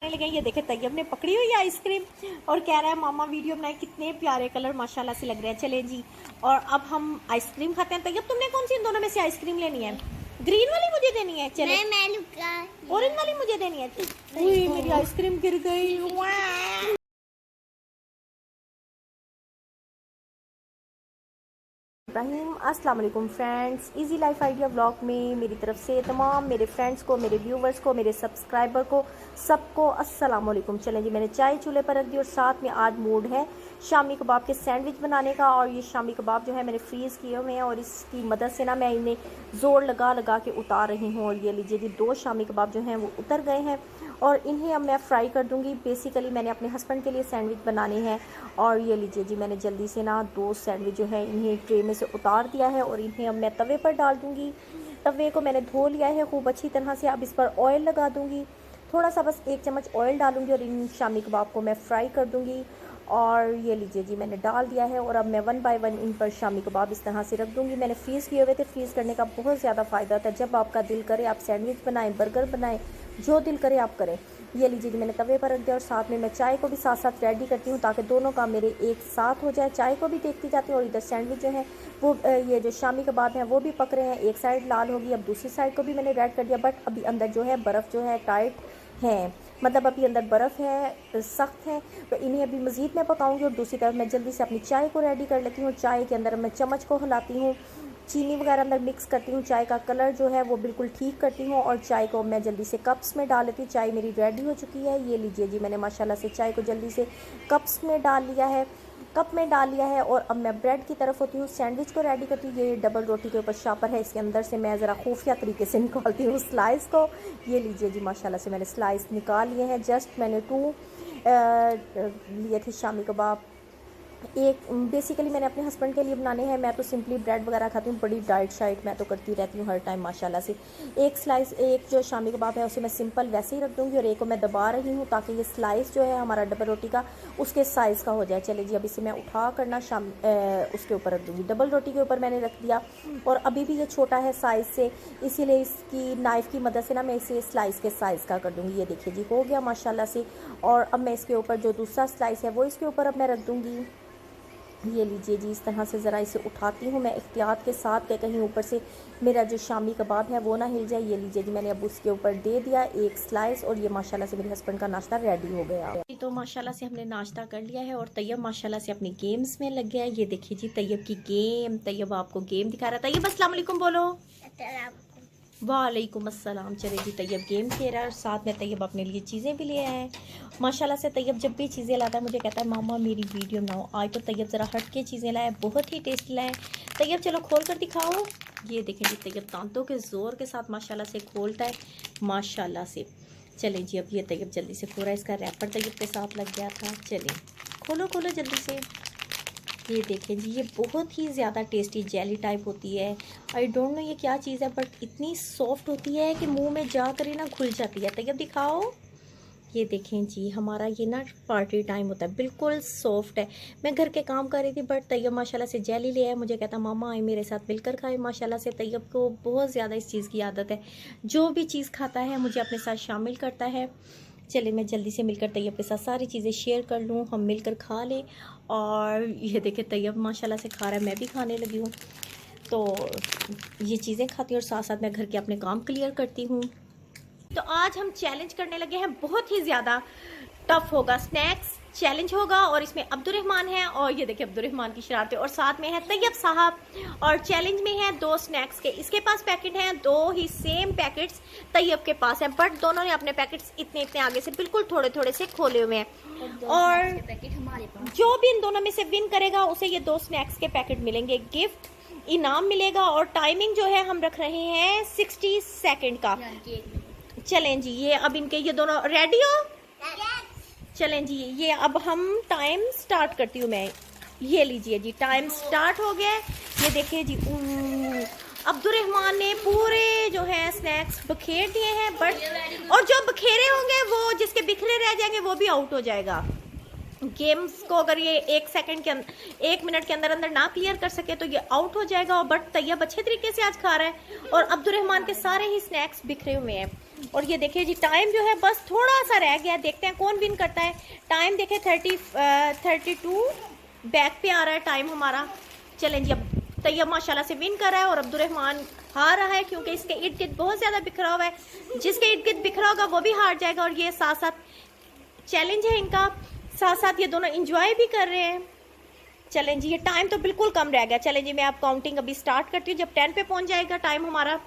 खाने लगे हैं। ये देखे तैयब ने पकड़ी हुई है आइसक्रीम और कह रहा है मामा वीडियो बनाए, कितने प्यारे कलर माशाल्लाह से लग रहे हैं। चले जी, और अब हम आइसक्रीम खाते हैं। तैयब तुमने कौन सी इन दोनों में से आइसक्रीम लेनी है? ग्रीन वाली मुझे देनी है, चले ऑरेंज वाली मुझे देनी है। मेरी आइसक्रीम गिर गई। इब्राहिम, अस्सलाम वालेकुम friends. Easy life idea vlog में मेरी तरफ से तमाम मेरे फ्रेंड्स को, मेरे व्यूवर्स को, मेरे सब्सक्राइबर को, सबको अस्सलाम वालेकुम। चलें जी, मैंने चाय चूल्हे पर रख दी और साथ में आज मूड है शामी कबाब के सैंडविच बनाने का। और ये शामी कबाब जो है मैंने फ्रीज़ किए हुए हैं और इसकी मदद से ना मैं इन्हें ज़ोर लगा लगा के उतार रही हूँ। और ये लीजिए जी, 2 शामी कबाब जो हैं वो उतर गए हैं और इन्हें अब मैं फ्राई कर दूँगी। बेसिकली मैंने अपने हस्बैंड के लिए सैंडविच बनाने हैं। और ये लीजिए जी, मैंने जल्दी से ना 2 सैंडविच जो है इन्हें ट्रे में से उतार दिया है और इन्हें अब मैं तवे पर डाल दूँगी। तवे को मैंने धो लिया है खूब अच्छी तरह से। अब इस पर ऑयल लगा दूँगी, थोड़ा सा बस 1 चम्मच ऑयल डालूँगी और इन शामी कबाब को मैं फ्राई कर दूँगी। और ये लीजिए जी, मैंने डाल दिया है और अब मैं 1 बाय 1 इन पर शामी कबाब इस तरह से रख दूँगी। मैंने फ्रीज़ किए हुए थे। फ्रीज़ करने का बहुत ज़्यादा फ़ायदा होता है। जब आपका दिल करे आप सैंडविच बनाएं, बर्गर बनाएं, जो दिल करे आप करें। ये लीजिए जी, मैंने तवे पर रख दिया और साथ में मैं चाय को भी साथ साथ रेडी करती हूँ ताकि दोनों काम मेरे एक साथ हो जाए। चाय को भी देखती जाती हूँ और इधर सैंडविच जो है वो ये जो शामी कबाब हैं वो भी पक रहे हैं। एक साइड लाल होगी, अब दूसरी साइड को भी मैंने रेड कर दिया। बट अभी अंदर जो है बर्फ़ जो है टाइट है, मतलब अभी अंदर बर्फ़ है, सख्त है, तो इन्हें अभी मज़ीद मैं पकाऊंगी। और दूसरी तरफ मैं जल्दी से अपनी चाय को रेडी कर लेती हूँ। चाय के अंदर मैं चम्मच को हिलाती हूँ, चीनी वगैरह अंदर मिक्स करती हूँ, चाय का कलर जो है वो बिल्कुल ठीक करती हूँ और चाय को मैं जल्दी से कप्स में डाल लेती हूँ। चाय मेरी रेडी हो चुकी है। ये लीजिए जी, मैंने माशाल्लाह से चाय को जल्दी से कप्स में डाल लिया है, कप में डाल लिया है। और अब मैं ब्रेड की तरफ होती हूँ, सैंडविच को रेडी करती हूँ। ये डबल रोटी के ऊपर शापर है, इसके अंदर से मैं ज़रा खुफिया तरीके से निकालती हूँ स्लाइस को। ये लीजिए जी, माशाल्लाह से मैंने स्लाइस निकाल लिए हैं। जस्ट मैंने 2 लिए थे शामी कबाब। एक बेसिकली मैंने अपने हस्बैंड के लिए बनाने हैं। मैं तो सिंपली ब्रेड वगैरह खाती हूँ, बड़ी डाइट शाइट मैं तो करती रहती हूँ हर टाइम माशाल्लाह से। एक स्लाइस, एक जो शामी कबाब है उसे मैं सिंपल वैसे ही रख दूँगी और एक को मैं दबा रही हूँ ताकि ये स्लाइस जो है हमारा डबल रोटी का उसके साइज़ का हो जाए। चले जी, अब इसे मैं उठा करना उसके ऊपर रख दूँगी। डबल रोटी के ऊपर मैंने रख दिया और अभी भी ये छोटा है साइज़ से, इसीलिए इसकी नाइफ़ की मदद से ना मैं इसे स्लाइस के साइज़ का कर दूँगी। ये देखिए जी, हो गया माशाल्लाह से। और अब मैं इसके ऊपर जो दूसरा स्लाइस है वो इसके ऊपर अब मैं रख दूँगी। ये लीजिए जी, इस तरह से ज़रा इसे उठाती हूँ मैं एहतियात के साथ कि कहीं ऊपर से मेरा जो शामी कबाब है वो ना हिल जाए। ये लीजिए जी, मैंने अब उसके ऊपर दे दिया एक स्लाइस और ये माशाल्लाह से मेरे हस्बैंड का नाश्ता रेडी हो गया। तो माशाल्लाह से हमने नाश्ता कर लिया है और तैयब माशाल्लाह से अपनी गेम्स में लग गया है। ये देखिए जी, तैयब की गेम, तैयब आपको गेम दिखा रहा था। तैयब अस्सलाम वालेकुम बोलो। वालेकुम अस्सलाम। चले जी, तैयब गेम खेल रहा है और साथ में तैयब अपने लिए चीज़ें भी ले आया है। माशाल्लाह से तैयब जब भी चीज़ें लाता है मुझे कहता है मामा मेरी वीडियो बनाओ। आज तो तैयब ज़रा हट के चीज़ें लाए, बहुत ही टेस्टी लाए। तैयब चलो खोल कर दिखाओ। ये देखें जी, तैयब दांतों के ज़ोर के साथ माशाल्लाह से खोलता है माशाल्लाह से। चलें जी, अब ये तैयब जल्दी से पूरा इसका रैपर तैयब के साथ लग गया था। चलें खोलो खोलो जल्दी से। ये देखें जी, ये बहुत ही ज़्यादा टेस्टी जेली टाइप होती है। आई डोंट नो ये क्या चीज़ है, बट इतनी सॉफ्ट होती है कि मुंह में जा कर ही ना घुल जाती है। तैयब दिखाओ। ये देखें जी, हमारा ये ना पार्टी टाइम होता है, बिल्कुल सॉफ्ट है। मैं घर के काम कर रही थी बट तैयब माशाल्लाह से जेली ले आया। मुझे कहता मामा आए मेरे साथ मिलकर खाए। माशाल्लाह से तैयब को बहुत ज़्यादा इस चीज़ की आदत है, जो भी चीज़ खाता है मुझे अपने साथ शामिल करता है। चलिए मैं जल्दी से मिलकर तैयब के साथ सारी चीज़ें शेयर कर लूँ, हम मिलकर खा लें। और ये देखिए तैयब माशाल्लाह से खा रहा है, मैं भी खाने लगी हूँ। तो ये चीज़ें खाती हूँ और साथ साथ मैं घर के अपने काम क्लियर करती हूँ। तो आज हम चैलेंज करने लगे हैं, बहुत ही ज़्यादा टफ होगा, स्नैक्स चैलेंज होगा और इसमें अब्दुर्रहमान है और ये देखिए अब्दुर्रहमान की शरारतें और साथ में है तैयब साहब। और चैलेंज में है 2 स्नैक्स के, इसके पास पैकेट हैं 2 ही सेम पैकेट्स तैयब के पास हैं, बट दोनों ने अपने पैकेट्स इतने इतने आगे से बिल्कुल थोड़े थोड़े से खोले हुए हैं। और जो भी इन दोनों में से विन करेगा उसे ये 2 स्नैक्स के पैकेट मिलेंगे, गिफ्ट इनाम मिलेगा। और टाइमिंग जो है हम रख रहे हैं 60 सेकेंड का। चलें जी, ये अब इनके ये दोनों रेडी हो। चलें जी, ये अब हम टाइम स्टार्ट करती हूँ मैं। ये लीजिए जी, टाइम स्टार्ट हो गया। ये देखिए जी, अब्दुर्रहमान ने पूरे जो है स्नैक्स बखेर दिए हैं, बट और जो बखेरे होंगे वो जिसके बिखरे रह जाएंगे वो भी आउट हो जाएगा। गेम्स को अगर ये 1 मिनट के अंदर अंदर ना क्लियर कर सके तो ये आउट हो जाएगा। बट तैयब अच्छे तरीके से आज खा रहा है और अब्दुर्रहमान के सारे ही स्नैक्स बिखरे हुए हैं। और ये देखिए जी, टाइम जो है बस थोड़ा सा रह गया, देखते हैं कौन विन करता है। टाइम देखे 32 बैक पे आ रहा है टाइम हमारा। चलें जी, अब तैयब माशाल्लाह से विन कर रहा है और अब्दुर्रहमान हार रहा है क्योंकि इसके इर्द गिर्द बहुत ज़्यादा बिखरा हुआ है। जिसके इर्द गिर्द बिखरा होगा वो भी हार जाएगा। और ये साथ साथ चैलेंज है इनका, साथ साथ ये दोनों इंजॉय भी कर रहे हैं। चलें जी, ये टाइम तो बिल्कुल कम रह गया। चलें जी, मैं आप काउंटिंग अभी स्टार्ट करती हूँ। जब 10 पे पहुंच जाएगा टाइम हमारा,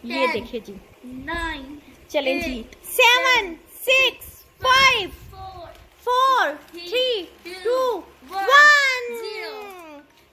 ये देखिए जी 9, चलें जी 7 6 5 4 3 2 1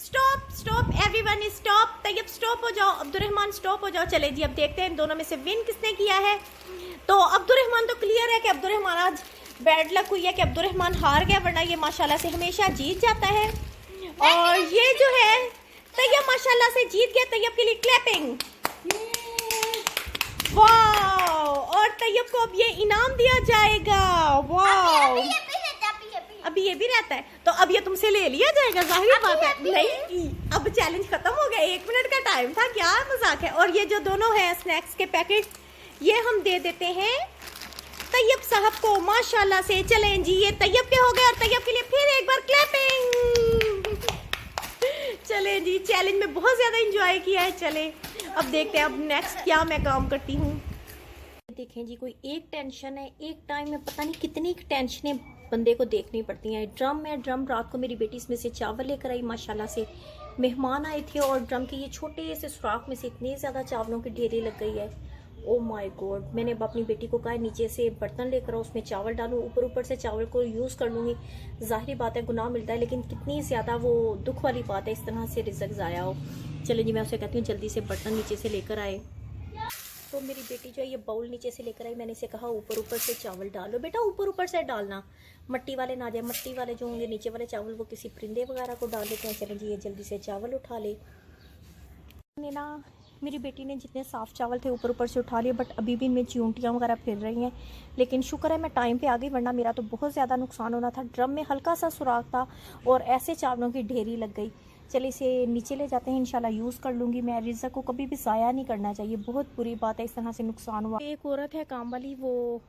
stop stop, everyone stop. Tayyab stop हो जाओ, अब्दुर्रहमान स्टॉप हो जाओ। चले जी, अब देखते हैं इन दोनों में से विन किसने किया है। तो अब्दुर्रहमान तो क्लियर है कि अब्दुर्रहमान आज बैड लक हुई है कि अब्दुर्रहमान हार गया, वरना ये माशाल्लाह से हमेशा जीत जाता है। और ये जो है तैयब माशाल्लाह से जीत गया। तैयब के लिए क्लैपिंग। वाह, और तैयब को अब ये इनाम दिया जाएगा। वाह, अभी ये भी रहता है तो अब ये तुमसे ले लिया जाएगा, जाहिर बात है। नहीं, अब चैलेंज खत्म हो गया, 1 मिनट का टाइम था, क्या मजाक है। और ये जो दोनों है स्नैक्स के पैकेट, ये हम दे देते हैं तैयब साहब को माशाल्लाह से। चलें जी, ये तैयब के हो गए और तैयब के लिए फिर एक बार क्लैपिंग। चलें जी, चैलेंज में बहुत ज़्यादा इंजॉय किया है। चलें अब देखते हैं अब नेक्स्ट क्या मैं काम करती हूँ। देखें जी, कोई एक टेंशन है, एक टाइम में पता नहीं कितनी टेंशनें बंदे को देखनी पड़ती हैं। ड्रम है, ड्रम रात को मेरी बेटी इसमें से चावल लेकर आई माशाल्लाह से। मेहमान आए थे और ड्रम के ये छोटे से सुराख में से इतनी ज़्यादा चावलों की ढेरी लग गई है। ओ माय गॉड, मैंने अब अपनी बेटी को कहा नीचे से बर्तन लेकर आओ, उसमें चावल डालूँ, ऊपर से चावल को यूज़ कर लूँगी। ज़ाहिर बात है गुनाह मिलता है, लेकिन कितनी ज़्यादा वो दुख वाली बात है इस तरह से रिज़्क ज़ाया हो। चलिए जी, मैं उसे कहती हूँ जल्दी से बर्तन नीचे से लेकर आए। तो मेरी बेटी जो है ये बाउल नीचे से लेकर आई। मैंने इसे कहा ऊपर से चावल डालो बेटा, ऊपर से डालना, मट्टी वाले ना जाए। मट्टी वाले जो होंगे नीचे वाले चावल वो किसी परिंदे वगैरह को डाल देते हैं। चलें जी, ये जल्दी से चावल उठा ले। ना मेरी बेटी ने जितने साफ़ चावल थे ऊपर से उठा लिए, बट अभी भी इनमें चींटियाँ वगैरह फिर रही हैं। लेकिन शुक्र है मैं टाइम पे आ गई, वरना मेरा तो बहुत ज़्यादा नुकसान होना था। ड्रम में हल्का सा सुराख था और ऐसे चावलों की ढेरी लग गई। चलिए इसे नीचे ले जाते हैं, इंशाल्लाह यूज़ कर लूँगी मैं। रिज़्क को कभी भी ज़ाया नहीं करना चाहिए, बहुत बुरी बात है इस तरह से नुकसान हुआ। एक औरत है काम वाली, वो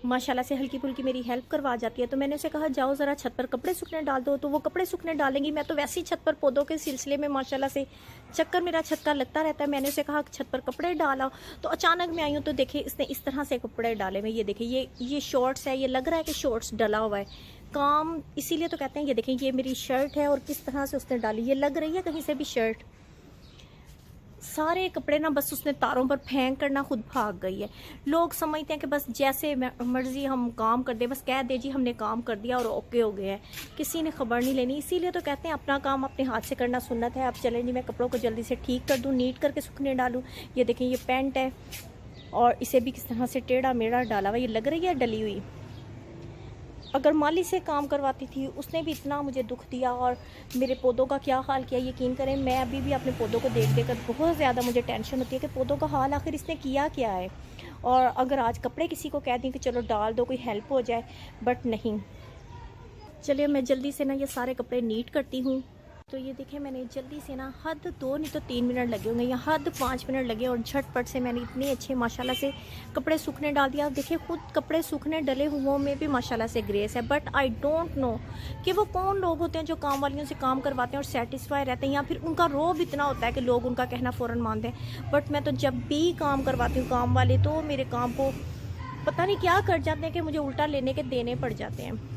माशाल्लाह से हल्की फुल्की मेरी हेल्प करवा जाती है। तो मैंने उसे कहा जाओ ज़रा छत पर कपड़े सूखने डाल दो, तो वो कपड़े सूखने डालेंगी। मैं तो वैसे ही छत पर पौधों के सिलसिले में माशाल्लाह से चक्कर मेरा छत का लगता रहता है। मैंने उसे कहा छत पर कपड़े डालो, तो अचानक मैं आई हूँ तो देखिए इसने इस तरह से कपड़े डाले में। ये देखिए ये शॉर्ट्स है, ये लग रहा है कि शॉर्ट्स डला हुआ है काम, इसीलिए तो कहते हैं। ये देखें, ये मेरी शर्ट है और किस तरह से उसने डाली, ये लग रही है कहीं से भी शर्ट। सारे कपड़े ना बस उसने तारों पर फेंक कर ना खुद भाग गई है। लोग समझते हैं कि बस जैसे मर्जी हम काम कर दे, बस कह दे जी हमने काम कर दिया और ओके हो गया है, किसी ने खबर नहीं लेनी। इसीलिए तो कहते हैं अपना काम अपने हाथ से करना सुन्नत है। अब चलें जी, मैं कपड़ों को जल्दी से ठीक कर दूँ, नीट करके सूखने डालूँ। ये देखें, ये पैंट है और इसे भी किस तरह से टेढ़ा मेढ़ा डाला हुआ, ये लग रही है डली हुई। अगर माली से काम करवाती थी, उसने भी इतना मुझे दुख दिया और मेरे पौधों का क्या हाल किया यकीन करें। मैं अभी भी अपने पौधों को देख देकर बहुत ज़्यादा मुझे टेंशन होती है कि पौधों का हाल आखिर इसने किया क्या है। और अगर आज कपड़े किसी को कह दी कि चलो डाल दो, कोई हेल्प हो जाए, बट नहीं। चलिए मैं जल्दी से ना ये सारे कपड़े नीट करती हूँ। तो ये देखें, मैंने जल्दी से ना हद 2 नहीं तो 3 मिनट लगे होंगे या हद 5 मिनट लगे और झटपट से मैंने इतने अच्छे माशाल्लाह से कपड़े सूखने डाल दिया। देखिए खुद कपड़े सूखने डले हुओं में भी माशाल्लाह से ग्रेस है। बट आई डोंट नो कि वो कौन लोग होते हैं जो काम वालियों से काम करवाते हैं और सेटिस्फाई रहते हैं, या फिर उनका रोब इतना होता है कि लोग उनका कहना फ़ौरन मानते हैं। बट मैं तो जब भी काम करवाती हूँ काम वाले, तो मेरे काम को पता नहीं क्या कर जाते हैं कि मुझे उल्टा लेने के देने पड़ जाते हैं।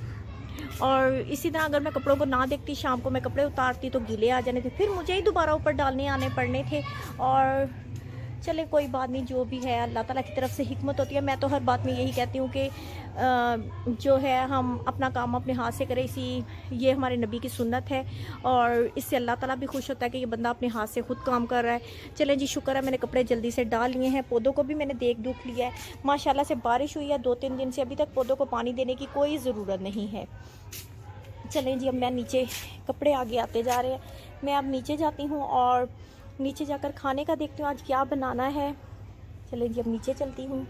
और इसी तरह अगर मैं कपड़ों को ना देखती, शाम को मैं कपड़े उतारती तो गीले आ जाने थे, फिर मुझे ही दोबारा ऊपर डालने आने पड़ने थे। और चले कोई बात नहीं, जो भी है अल्लाह ताला की तरफ से हिकमत होती है। मैं तो हर बात में यही कहती हूँ कि जो है हम अपना काम अपने हाथ से करें, ये हमारे नबी की सुन्नत है और इससे अल्लाह ताला भी खुश होता है कि ये बंदा अपने हाथ से खुद काम कर रहा है। चलें जी, शुक्र है मैंने कपड़े जल्दी से डाल लिए हैं। पौधों को भी मैंने देख दुख लिया है। माशाल्लाह से बारिश हुई है 2-3 दिन से, अभी तक पौधों को पानी देने की कोई ज़रूरत नहीं है। चलें जी, अब मैं नीचे, कपड़े आगे आते जा रहे हैं, मैं अब नीचे जाती हूँ और नीचे जाकर खाने का देखती हूँ आज क्या बनाना है। चलें जी, अब नीचे चलती हूँ।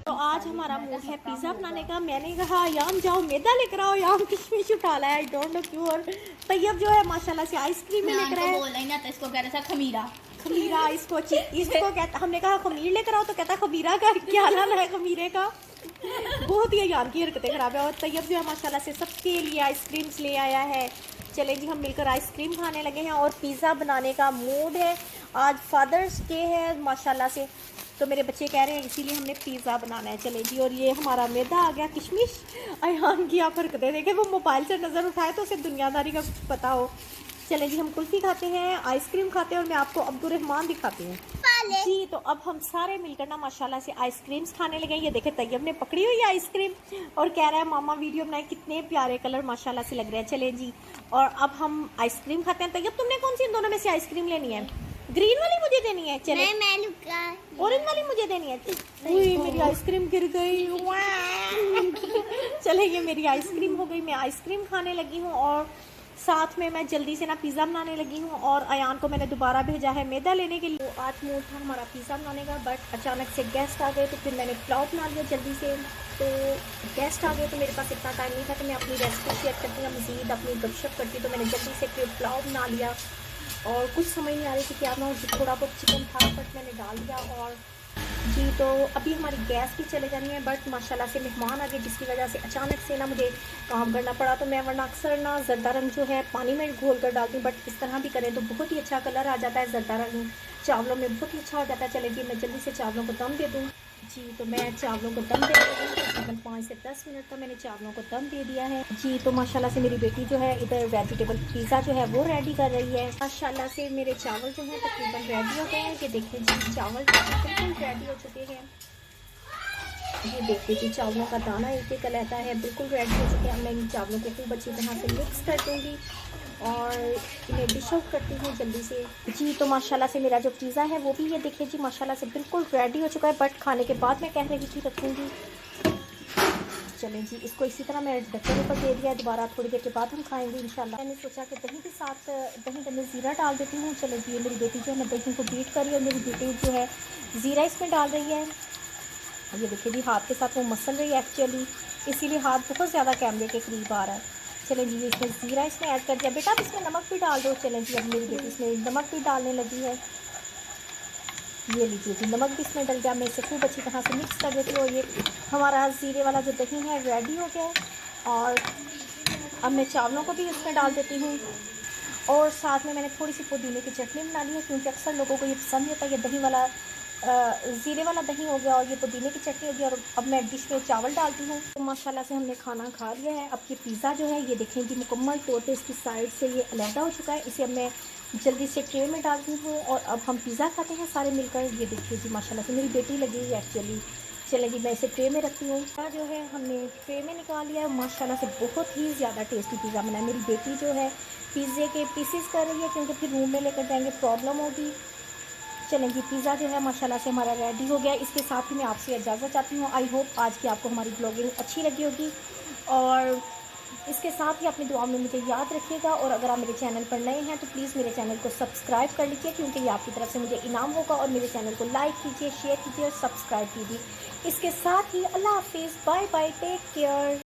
तो आज हमारा मूड है पिज़्ज़ा बनाने का। मैंने कहा याम जाओ मैदा लेकर आओ, याम किशमिश उठा लाया, आई डोंट नो क्यों। और तैयब जो है माशाल्लाह से आइसक्रीम लेकर आया। बोला ही ना था, इसको कह रहा था खमीरा। खमीरा इसको कहता, हमने कहा खमीर लेकर आओ तो कहता खमीरा का क्या नाम है खमीरे का। बहुत ही याम की हरकतें खराब है। और तैयब जो है माशाल्लाह से सबके लिए आइसक्रीम्स ले आया है। चले जी हम मिलकर आइसक्रीम खाने लगे हैं और पिज़्ज़ा बनाने का मूड है। आज फादर्स डे है माशाल्लाह से, तो मेरे बच्चे कह रहे हैं इसीलिए हमने पिज़्ज़ा बनाना है। चले जी, और ये हमारा मैदा आ गया, किशमिश। अयान की आप हरकतें देखें, वो मोबाइल से नज़र उठाए तो उसे दुनियादारी का कुछ पता हो। चले जी हम कुल्फ़ी खाते हैं, आइसक्रीम खाते हैं और मैं आपको अब्दुर्रहमान दिखाती हूँ जी। तो अब हम सारे मिलकर ना माशाल्लाह से आइसक्रीम्स खाने लगे। ये देखे तैयब ने पकड़ी हुई है आइसक्रीम और कह रहा है मामा वीडियो बनाए, कितने प्यारे कलर माशाल्लाह से लग रहे हैं। चले जी, और अब हम आइसक्रीम खाते हैं। तैयब तुमने कौन सी इन दोनों में से आइसक्रीम लेनी है? ग्रीन वाली मुझे देनी है, चले ऑरेंज वाली मुझे देनी है। उई मेरी आइसक्रीम गिर गई। चले ये मेरी आइसक्रीम हो गई, मैं आइसक्रीम खाने लगी हूँ और साथ में मैं जल्दी से ना पिज़्ज़ा बनाने लगी हूँ। और अयान को मैंने दोबारा भेजा है मैदा लेने के लिए। तो आज मूड था हमारा पिज़्ज़ा बनाने का, बट अचानक से गेस्ट आ गए तो फिर मैंने पुलाव बना लिया जल्दी से। तो गेस्ट आ गए तो मेरे पास इतना टाइम नहीं था कि मैं अपनी रेसिपी शेयर करती या मज़ीद अपनी गपशप करती, तो मैंने जल्दी से फिर पुलाव बना लिया। और कुछ समझ नहीं आ रही थी क्या बनाऊँ, थोड़ा बहुत चिकन था बट मैंने डाल दिया। और जी तो अभी हमारी गैस भी चले जानी है, बट माशाल्लाह से मेहमान आ गए जिसकी वजह से अचानक से ना मुझे काम करना पड़ा। तो मैं वरना अक्सर ना ज़रदा रंग जो है पानी में घोल कर डालती हूँ, बट इस तरह भी करें तो बहुत ही अच्छा कलर आ जाता है। ज़रदा रंग चावलों में बहुत ही अच्छा हो जाता है। चले जी मैं जल्दी से चावलों को दम दे दूँ जी। तो मैं चावलों को दम दे रही हूँ, तकरीबन 5 से 10 मिनट का मैंने चावलों को दम दे दिया है जी। तो माशाल्लाह से मेरी बेटी जो है इधर वेजिटेबल पिज़्ज़ा जो है वो रेडी कर रही है। माशाल्लाह से मेरे चावल जो हैं तकरीबन रेडी हो गए हैं। ये देखिए जी चावल बिल्कुल रेडी हो चुके हैं। ये देखिए जी चावलों का दाना एक एक रहता है, बिल्कुल रेडी हो चुके हैं। मैं इन चावलों को खूब अच्छी तरह से मिक्स कर दूँगी और इन्हें डिश आउट करती हूँ जल्दी से जी। तो माशाल्लाह से मेरा जो पिज़्ज़ा है वो भी ये देखिए जी माशाल्लाह से बिल्कुल रेडी हो चुका है, बट खाने के बाद मैं कह रही थी रखूँगी। चलें जी, इसको इसी तरह मैं ढक्कन ऊपर दे दिया है, दोबारा थोड़ी देर के बाद हम खाएंगे इंशाल्लाह। मैंने सोचा कि दही के साथ दही के अंदर ज़ीरा डाल देती हूँ। चलें जी, ये मेरी बेटी जो है मैं दही को बीट कर रही है और मेरी बेटी जो है ज़ीरा इसमें डाल रही है। ये देखिए जी हाथ के साथ वो मसल रही है एक्चुअली, इसीलिए हाथ बहुत ज़्यादा कैमरे के करीब आ रहा है। चलें जी, इसमें ज़ीरा इसमें ऐड कर दिया। बेटा अब इसमें नमक भी डाल दो। चलें जी, अब मेरी बेटी इसमें नमक भी डालने लगी है। ये लीजिए जी नमक भी इसमें डल गया। मैं इसे खूब अच्छी तरह से मिक्स कर देती हूँ। ये हमारा ज़ीरे वाला जो दही है रेडी हो गया है। और अब मैं चावलों को भी इसमें डाल देती हूँ और साथ में मैंने थोड़ी सी पुदीने की चटनी बना ली है, क्योंकि अक्सर लोगों को ये पसंद होता है। ये दही वाला ज़ीरे वाला दही हो गया और ये पुदीने की चटनी हो गई। और अब मैं डिश में चावल डालती हूँ। तो माशाल्लाह से हमने खाना खा लिया है। अब ये पिज़्ज़ा जो है ये देखें कि मुकम्मल तौर पे इसकी साइड से ये अलहदा हो चुका है। इसे अब मैं जल्दी से ट्रे में डालती हूँ और अब हम पिज़्ज़ा खाते हैं सारे मिलकर। ये देखिए जी माशाल्लाह से मेरी बेटी लगी हुई है एक्चुअली। चलेगी मैं इसे ट्रे में रखती हूँ। जो है हमने ट्रे में निकाल लिया है। माशाल्लाह से बहुत ही ज़्यादा टेस्टी पिज़्ज़ा बना है। मेरी बेटी जो है पिज़्ज़े के पीसेस कर रही है, क्योंकि फिर रूम में लेकर जाएंगे प्रॉब्लम होगी। चलें जी, पिज़्ज़ा जो है माशाल्लाह से हमारा रेडी हो गया। इसके साथ ही मैं आपसे इजाज़त चाहती हूँ। आई होप आज की आपको हमारी ब्लॉगिंग अच्छी लगी होगी और इसके साथ ही अपनी दुआओं में मुझे याद रखिएगा। और अगर आप मेरे चैनल पर नए हैं तो प्लीज़ मेरे चैनल को सब्सक्राइब कर लीजिए, क्योंकि ये आपकी तरफ से मुझे इनाम होगा। और मेरे चैनल को लाइक कीजिए, शेयर कीजिए और सब्सक्राइब कीजिए। इसके साथ ही अल्लाह हाफिज़, बाय बाय, टेक केयर।